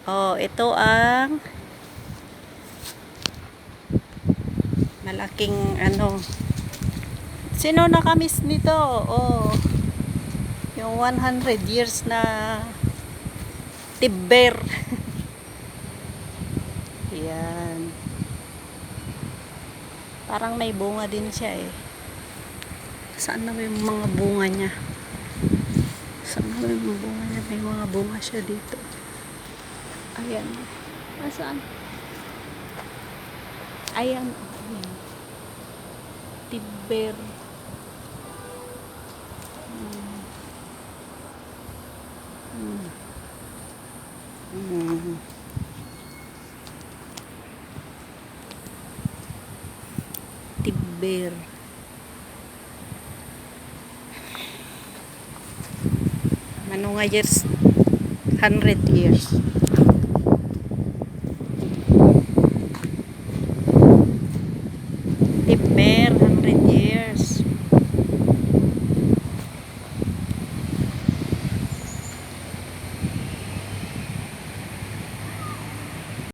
Oh, ito ang malaking ano. Sino nakamiss nito? Oh, yung 100 years na tibber. Yan. Parang may bunga din siya eh. Saan na ba yung mga bunga niya? Saan na ba yung mga bunga niya? May mga bunga siya dito. Ayan. Saan? Ayan. Ayan. Tibber. Tibber. Ano nga years? 100 years.